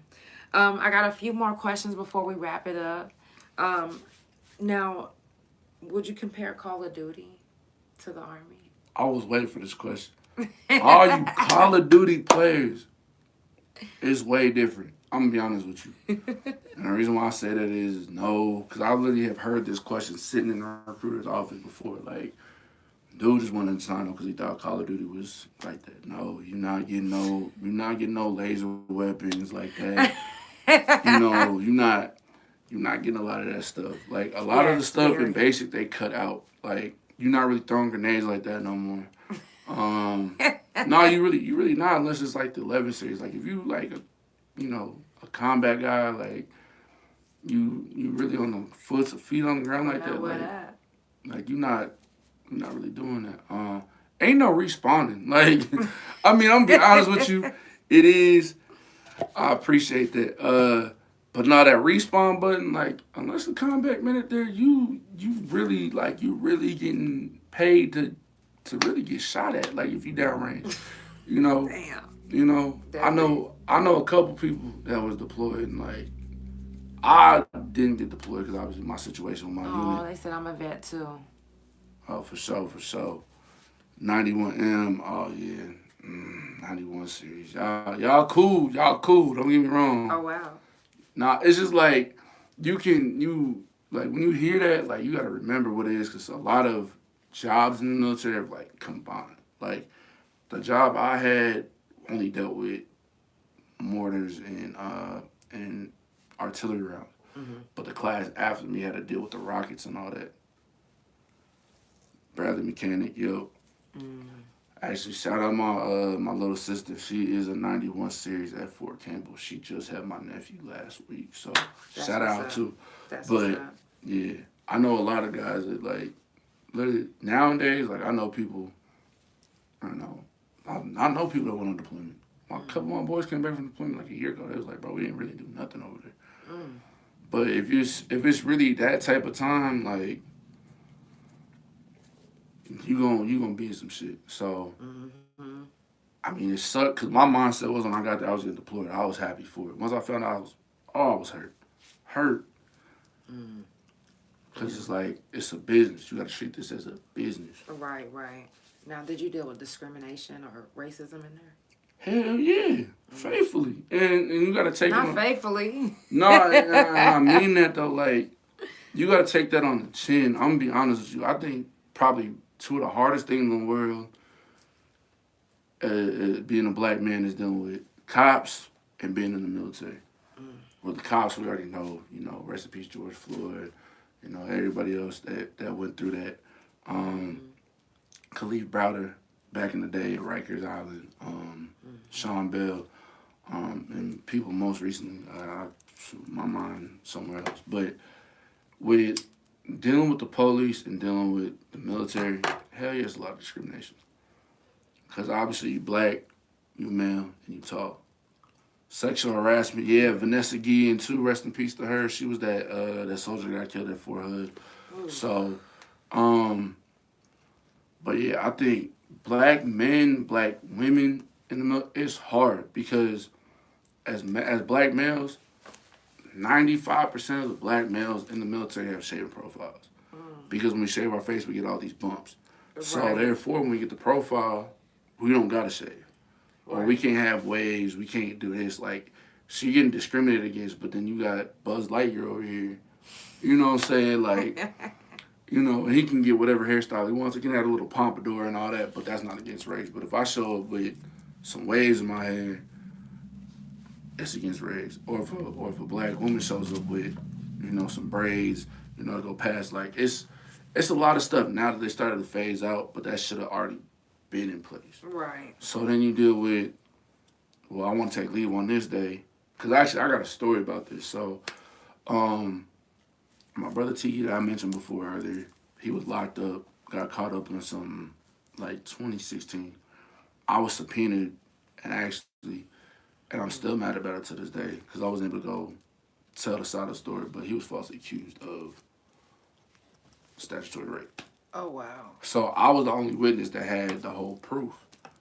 A: I got a few more questions before we wrap it up. Now, would you compare Call of Duty to the Army?
B: I was waiting for this question. All you Call of Duty players, it's way different. I'm going to be honest with you. And the reason why I say that is no, because I literally have heard this question sitting in a recruiter's office before. Like, dude just wanted to sign up because he thought Call of Duty was like that. No, you're not getting no laser weapons like that. You're not getting a lot of that stuff. Like, a lot of the stuff in basic they cut out. Like, you're not really throwing grenades like that no more. No, you really not, unless it's like the 11 series. Like, if you like a combat guy, like you really on the feet on the ground like that. Like you're not really doing that. Ain't no respawning. Like, I mean, I'm gonna be honest with you. It is I appreciate that. But now that respawn button, like, unless the combat minute there, you really getting paid to really get shot at. Like if you downrange, you know,
A: Damn.
B: I
A: That's it.
B: know a couple people that was deployed, and like I didn't get deployed because obviously my situation with my
A: Oh,
B: unit.
A: they said I'm a vet too.
B: Oh, for sure, for sure. 91M. Oh yeah. 91 series. Y'all cool. Y'all cool. Don't get me wrong.
A: Oh wow.
B: Nah, it's just like you like when you hear that, like you got to remember what it is because a lot of jobs in the military are like combined. Like the job I had only dealt with mortars and artillery rounds,
A: Mm-hmm.
B: but the class after me had to deal with the rockets and all that. Bradley mechanic, yo.
A: Mm.
B: Actually, shout out my little sister. She is a 91 series at Fort Campbell. She just had my nephew last week, so
A: That's
B: shout
A: what's
B: out
A: up.
B: too.
A: That's what's
B: But
A: up.
B: yeah, I know a lot of guys that like literally nowadays. Like I know people. I know. I know people that went on deployment. A couple of my boys came back from deployment like a year ago. They was like, bro, we didn't really do nothing over there.
A: Mm.
B: But if it's really that type of time, like you gonna be in some shit. So
A: Mm-hmm.
B: I mean, it sucked because my mindset was when I got there, I was getting deployed. I was happy for it. Once I found out, I was hurt.
A: Mm.
B: Because it's like, it's a business. You got to treat this as a business.
A: Right, right. Now, did you deal with discrimination or racism in there?
B: Hell yeah. Faithfully. And you got to take it
A: Not
B: on.
A: faithfully.
B: No, I mean that though. Like, you got to take that on the chin. I'm going to be honest with you. I think probably two of the hardest things in the world being a black man is dealing with cops and being in the military.
A: Mm.
B: Well, the cops we already know, rest in peace George Floyd, everybody else that went through that.
A: Mm.
B: Khalif Browder back in the day at Rikers Island, Sean Bell, and people most recently, my mind somewhere else. But with dealing with the police and dealing with the military, hell yeah, it's a lot of discrimination. Because obviously you black, you male, and you tall. Sexual harassment, yeah. Vanessa Guillen too. Rest in peace to her. She was that soldier that got killed at Fort Hood.
A: Ooh.
B: So, but yeah, I think black men, black women in the it's hard because as black males, 95% of the black males in the military have shaving profiles. Because when we shave our face, we get all these bumps. So
A: Right.
B: therefore, when we get the profile, we don't gotta shave. Or we
A: Right.
B: can't have waves, we can't do this. Like, she getting discriminated against, but then you got Buzz Lightyear over here. You know what I'm saying? Like, and he can get whatever hairstyle he wants. He can have a little pompadour and all that, but that's not against race. But if I show up with some waves in my hair, it's against race. Or if a black woman shows up with, some braids, go past, like, it's a lot of stuff now that they started to phase out, but that should have already been in place.
A: Right.
B: So then you deal with, well, I want to take leave on this day. Because actually, I got a story about this. So, my brother T that I mentioned before earlier, he was locked up, got caught up in some, like, 2016. I was subpoenaed, and I'm still mad about it to this day, because I wasn't able to go tell the side of the story, but he was falsely accused of statutory rape.
A: Oh, wow.
B: So I was the only witness that had the whole proof.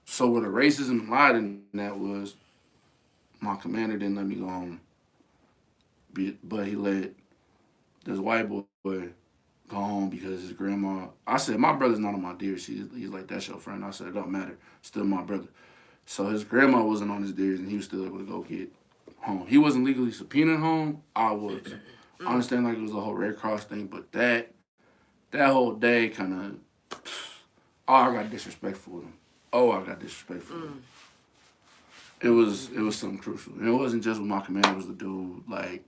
B: So where the racism lied in that was my commander didn't let me go home, but he let this white boy go home because his grandma. I said, my brother's not on my deers. He's like, that's your friend. I said, it don't matter. Still my brother. So his grandma wasn't on his deers, and he was still able to go get home. He wasn't legally subpoenaed home. I was. I understand like it was a whole Red Cross thing, but that whole day kind of, I got disrespectful with him. I got disrespectful with him. It was something crucial. And it wasn't just with my commander. It was the dude, like,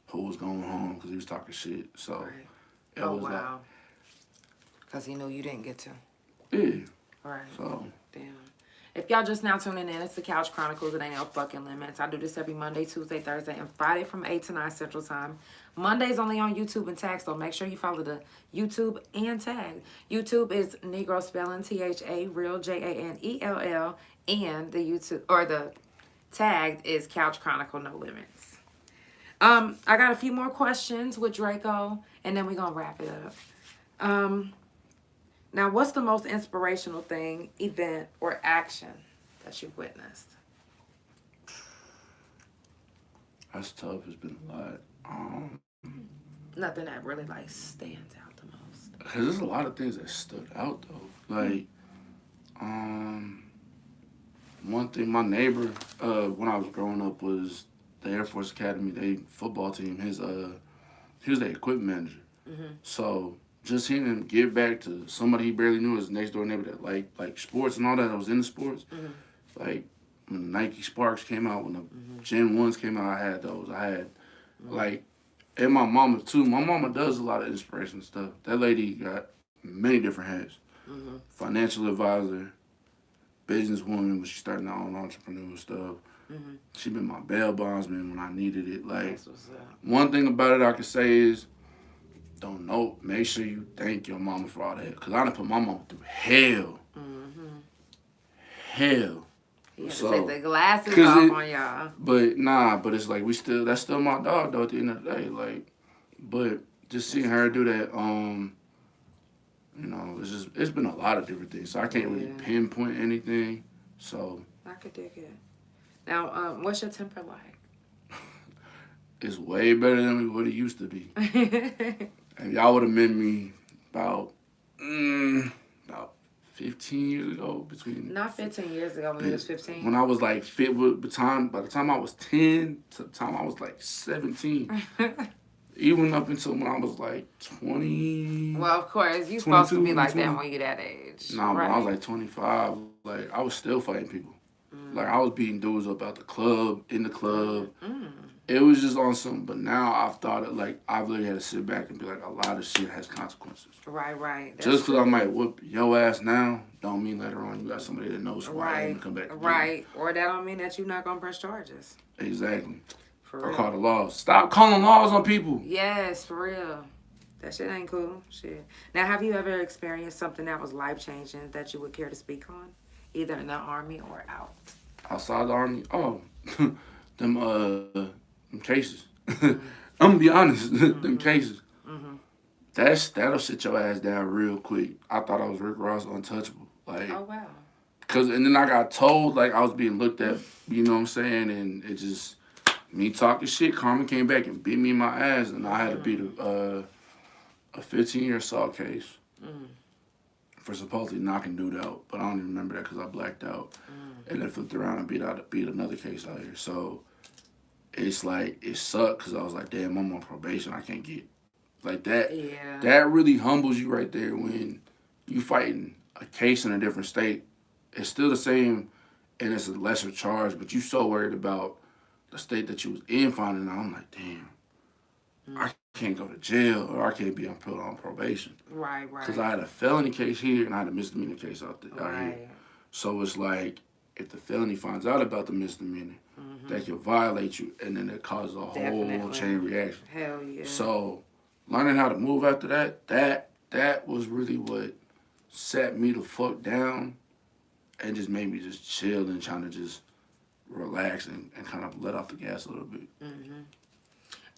B: who was going home because he was talking shit. So,
A: Right.
B: it
A: Oh,
B: was
A: wow. Because he knew you didn't get to.
B: yeah.
A: Right.
B: So,
A: Damn. If y'all just now tuning in, it's the Couch Chronicles. It ain't no fucking limits. I do this every Monday, Tuesday, Thursday, and Friday from 8 to 9 Central Time. Monday's only on YouTube and tag, so make sure you follow the YouTube and tag. YouTube is Negro Spelling, THA, Real, JANELL, and the YouTube, or the tagged is Couch Chronicle No Limits. I got a few more questions with Draco, and then we're gonna wrap it up. Now, what's the most inspirational thing, event, or action that you've witnessed?
B: That's tough. It's been a lot.
A: Nothing that really like stands out the most.
B: Cause there's a lot of things that stood out though. Like, one thing, my neighbor, when I was growing up, was the Air Force Academy. They football team. He was the equipment manager.
A: Mm-hmm.
B: So just hearing him give back to somebody he barely knew, his next door neighbor that like sports and all that was into sports.
A: Mm-hmm.
B: Like when the Nike Sparks came out, when the Gen 1s came out, I had those. I had like, and my mama too. My mama does a lot of inspiration stuff. That lady got many different hats.
A: Mm-hmm.
B: Financial advisor, businesswoman when she started her own entrepreneurial stuff.
A: Mm-hmm.
B: She been my bail bondsman when I needed it. Like,
A: That's what's up.
B: one thing about it I can say is, don't know. Make sure you thank your mama for all that. Cause I done put my mama through hell.
A: Mm-hmm.
B: Hell.
A: You have
B: So,
A: to take the glasses
B: 'cause
A: off
B: it-
A: on y'all.
B: But it's like that's still my dog though at the end of the day. Like, but just seeing her do that, you know, it's been a lot of different things. So I can't really pinpoint anything. So
A: I could dig it. Now, what's your temper like?
B: it's way better than what it used to be. And y'all would have met me about 15 years ago.
A: Not 15 years ago when you was 15.
B: When I was like fit by the time I was 10 to the time I was like 17. Even up until when I was like 20.
A: Well, of course, you supposed to be like
B: 20.
A: that when you that age.
B: Nah,
A: right?
B: when I was like 25, like I was still fighting people. Like I was beating dudes up at the club, in the club. It was just on something. But now I've thought it like I've literally had to sit back and be like, a lot of shit has consequences.
A: Right. That's
B: Just because I might whoop your ass now, don't mean later on you got somebody that knows who I am and come back.
A: Right. Or that don't mean that you're not gonna press charges.
B: Exactly.
A: For
B: Or
A: real.
B: call the laws. Stop calling laws on people.
A: Yes, for real. That shit ain't cool. Shit. Now, have you ever experienced something that was life changing that you would care to speak on, either in the Army or out?
B: Outside the Army, them cases. I'm gonna be honest, them cases. That'll sit your ass down real quick. I thought I was Rick Ross untouchable. Like,
A: Oh, wow.
B: and then I got told like I was being looked at, you know what I'm saying, and it just me talking shit. Carmen came back and beat me in my ass, and I had to beat a 15-year assault case for supposedly knocking dude out, but I don't even remember that because I blacked out, and then flipped around and beat another case out here. So it's like it sucked because I was like, damn, I'm on probation. I can't get like that.
A: Yeah.
B: That really humbles you right there when you fighting a case in a different state. It's still the same, and it's a lesser charge, but you so worried about the state that you was in finding out. I'm like, damn, I can't go to jail or I can't be put on probation.
A: Right.
B: Because I had a felony case here and I had a misdemeanor case out here.
A: Right.
B: So it's like, if the felony finds out about the misdemeanor, that can violate you, and then it causes a whole chain reaction.
A: Hell yeah.
B: So learning how to move after that was really what sat me the fuck down and just made me just chill and trying to just relax and kind of let off the gas a little bit.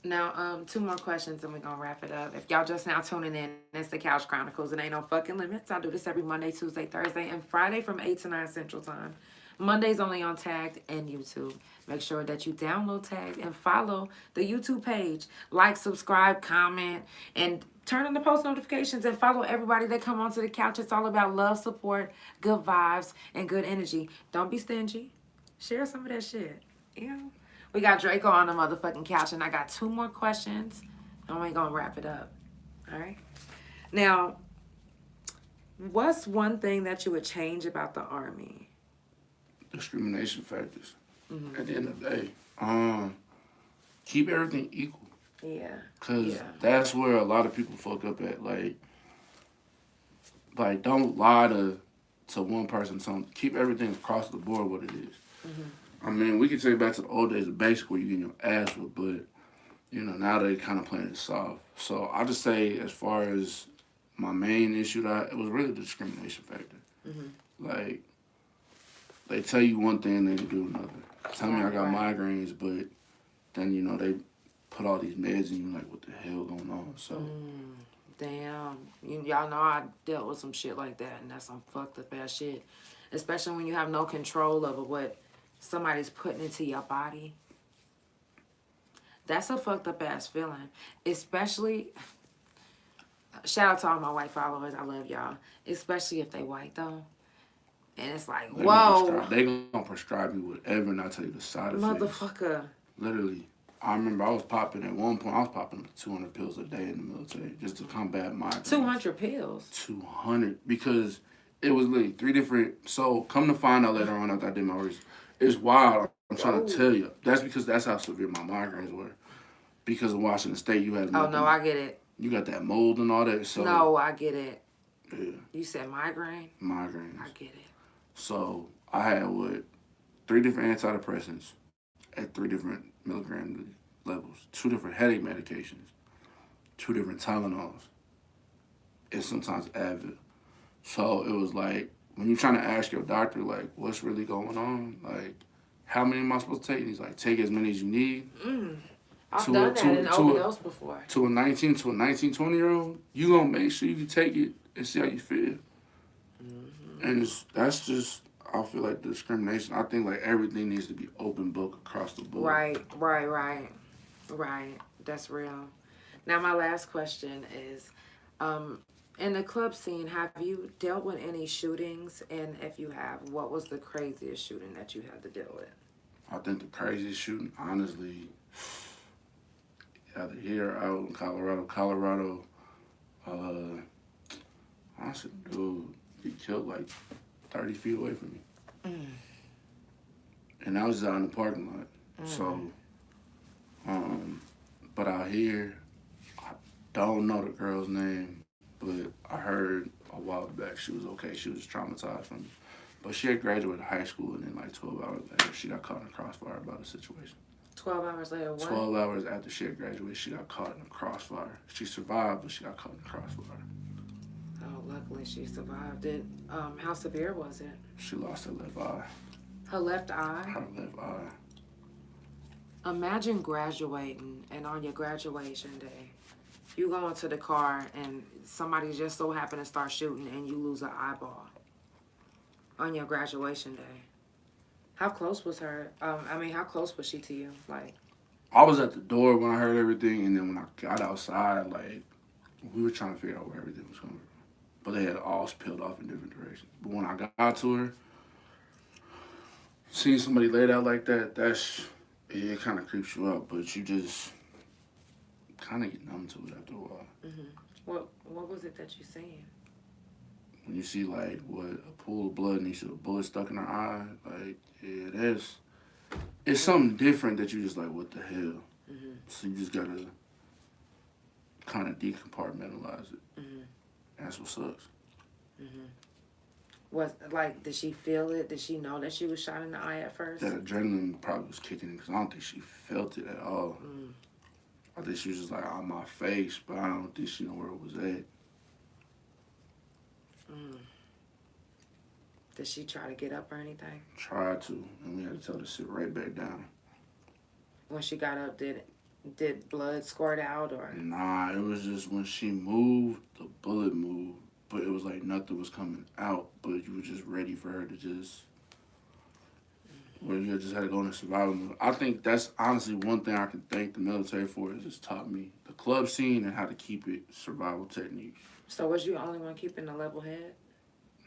A: Now, 2 more questions and we're going to wrap it up. If y'all just now tuning in, it's the Couch Chronicles. It ain't no fucking limits. I do this every Monday, Tuesday, Thursday, and Friday from 8 to 9 Central Time. Mondays only on Tagged and YouTube. Make sure that you download Tagged and follow the YouTube page. Like, subscribe, comment, and turn on the post notifications and follow everybody that come onto the couch. It's all about love, support, good vibes, and good energy. Don't be stingy. Share some of that shit. Yeah. We got Draco on the motherfucking couch, and I got 2 more questions, and we're going to wrap it up. All right? Now, what's one thing that you would change about the Army?
B: Discrimination factors. At the end of the day, keep everything equal.
A: Yeah.
B: Because that's where a lot of people fuck up at. Like don't lie to one person. Keep everything across the board what it is. I mean, we can take it back to the old days of basic where you getting your ass whipped, but, you know, now they kind of playing it soft. So I just say as far as my main issue, it was really the discrimination factor. Like, they tell you one thing and they do another. tell me I got migraines, but then, you know, they put all these meds in you, like, what the hell going on? So,
A: Damn. Y'all know I dealt with some shit like that, and that's some fucked up ass shit. Especially when you have no control over what somebody's putting into your body. That's a fucked up ass feeling. Especially, shout out to all my white followers. I love y'all. Especially if they white, though. And it's like, whoa.
B: They gonna prescribe you whatever and not tell you the side effects.
A: Motherfucker.
B: Literally. I remember I was popping at one point, I was popping up to 200 pills a day in the military just to combat migraines.
A: 200 pills?
B: 200. Because it was literally 3 different. So come to find out later on after I did my research, it's wild. I'm trying to tell you. That's how severe my migraines were. Because in Washington State, you had.
A: Oh, no, I get it.
B: You got that mold and all that. So
A: no, I get it.
B: Yeah.
A: You said migraine?
B: Migraines.
A: I get it.
B: So I had 3 different antidepressants at 3 different milligram levels, 2 different headache medications, 2 different Tylenols, and sometimes Advil. So it was like, when you're trying to ask your doctor, like, what's really going on? Like, how many am I supposed to take? And he's like, take as many as you need.
A: I've done that in overdose before.
B: To a 19, 20-year-old, you gonna make sure you can take it and see how you feel. And that's just, I feel like the discrimination. I think like everything needs to be open book across the board.
A: Right. That's real. Now my last question is, in the club scene, have you dealt with any shootings? And if you have, what was the craziest shooting that you had to deal with?
B: I think the craziest shooting, honestly, either here or out in Colorado, honestly, dude, he killed like 30 feet away from me. And I was just out in the parking lot. So, but out here, I don't know the girl's name, but I heard a while back she was okay. She was traumatized from it. But she had graduated high school, and then like 12 hours later, she got caught in a crossfire about a situation.
A: 12 hours later, what?
B: 12 hours after she had graduated, she got caught in a crossfire. She survived, but she got caught in a crossfire.
A: Oh, luckily she survived it. How severe was it?
B: She lost her left eye.
A: Her left eye?
B: Her left eye.
A: Imagine graduating, and on your graduation day, you go into the car and somebody just so happened to start shooting and you lose an eyeball on your graduation day. How close was her? How close was she to you? Like,
B: I was at the door when I heard everything, and then when I got outside, like, we were trying to figure out where everything was coming from. But they had all spilled off in different directions. But when I got to her, seeing somebody laid out like that, it kind of creeps you out. But you just kind of get numb to it after a while.
A: What was it that you seen?
B: When you see, like, a pool of blood and you see a bullet stuck in her eye, like, yeah, it's something different that you just like, what the hell? So you just gotta kind of decompartmentalize it. That's what sucks.
A: Did she feel it? Did she know that she was shot in the eye at first?
B: That adrenaline probably was kicking in because I don't think she felt it at all. I think she was just like on my face, but I don't think she knew where it was at.
A: Did she try to get up or anything?
B: Tried to, and we had to tell her to sit right back down.
A: When she got up, did blood squirt out or?
B: Nah, it was just when she moved, the bullet moved, but it was like nothing was coming out, but you were just ready for her to just, well, you just had to go into survival mode. I think that's honestly one thing I can thank the military for. It just taught me the club scene and how to keep it survival techniques.
A: So was you the only one keeping a level head?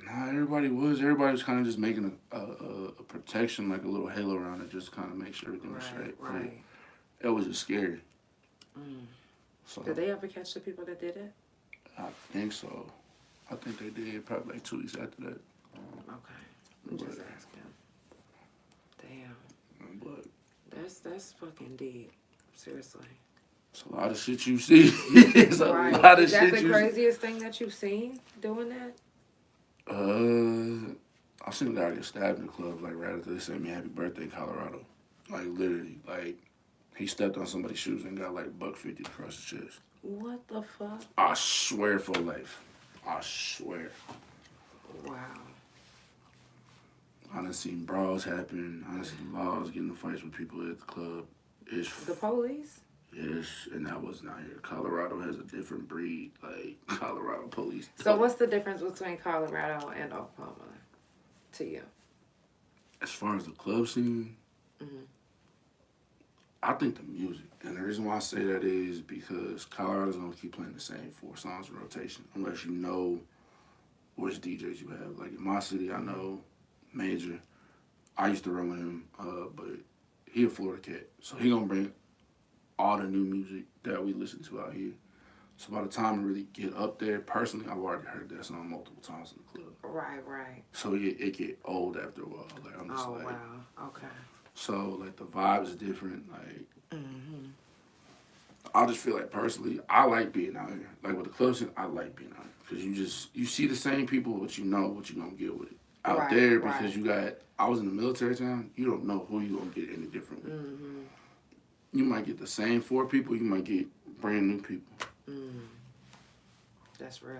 B: Nah, everybody was. Everybody was kind of just making a protection, like a little halo around it, just kind of make sure everything was straight.
A: Right.
B: It was just scary. So,
A: did they ever catch the people that did it?
B: I think so. I think they did probably like 2 weeks after that.
A: Okay. I'm just asking. Damn.
B: But
A: that's fucking deep. Seriously.
B: It's a lot of shit you see. It's a lot of shit you see.
A: Is that the craziest thing that you've seen doing that?
B: I seen a guy get stabbed in the club like right after they sent me happy birthday, Colorado. Like literally, like he stepped on somebody's shoes and got like $150 across his chest.
A: What the fuck?
B: I swear for life. I swear.
A: Wow.
B: I done seen brawls happen. I done seen laws getting in fights with people at the club.
A: The police?
B: Yes, and that was not here. Colorado has a different breed, like Colorado police.
A: So what's the difference between Colorado and Oklahoma to you?
B: As far as the club scene, I think the music. And the reason why I say that is because Colorado's going to keep playing the same 4 songs in rotation unless you know which DJs you have. Like in my city, I know Major. I used to run with him, but he a Florida cat. So he going to bring all the new music that we listen to out here. So by the time we really get up there, personally, I've already heard that song multiple times in the club.
A: Right.
B: So it get old after a while. Like I'm just like,
A: wow, okay.
B: So like the vibe is different. Like I just feel like personally, I like being out here. Like with the club scene, I like being out here because you see the same people, but you know what you gonna get with it. Out there because you got. I was in the military town. You don't know who you gonna get any different with. You might get the same 4 people. You might get brand new people.
A: That's real.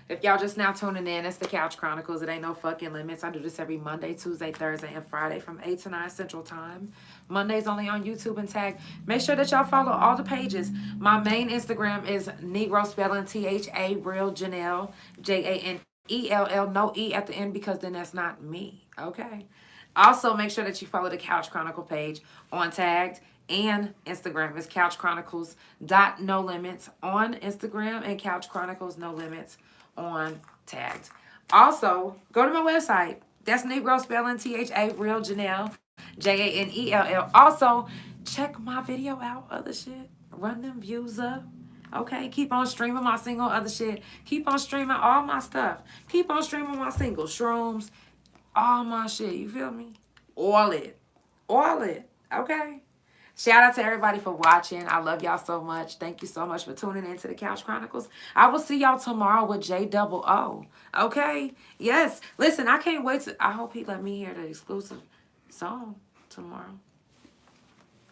A: If y'all just now tuning in, it's the Couch Chronicles. It ain't no fucking limits. I do this every Monday, Tuesday, Thursday, and Friday from 8 to 9 Central Time. Monday's only on YouTube and tag. Make sure that y'all follow all the pages. My main Instagram is Negro spelling THA real Janell, JANELL, no E at the end because then that's not me. Okay. Also, make sure that you follow the Couch Chronicle page on Tagged and Instagram. It's couchchronicles.nolimits on Instagram and Couch Chronicles No Limits on Tagged. Also, go to my website. That's Negro spelling THA real Janell, JANELL. Also, check my video out. Other shit. Run them views up. Okay, keep on streaming my single, other shit. Keep on streaming all my stuff. Keep on streaming my single, shrooms, all my shit. You feel me? All it. Okay? Shout out to everybody for watching. I love y'all so much. Thank you so much for tuning in to the Couch Chronicles. I will see y'all tomorrow with JOO. Okay? Yes. Listen, I can't wait to... I hope he let me hear the exclusive song tomorrow.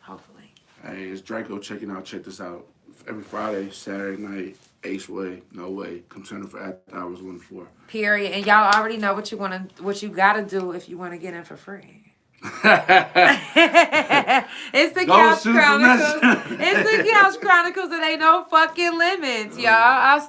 A: Hopefully.
B: Hey, it's Draco checking out. Check this out. Every Friday, Saturday night, Ace Way, No Way. Come turn for After Hours 1 to 4.
A: Period. And y'all already know what you gotta do if you want to get in for free. It's the Couch Chronicles. It's the Couch Chronicles. It ain't no fucking limits, y'all.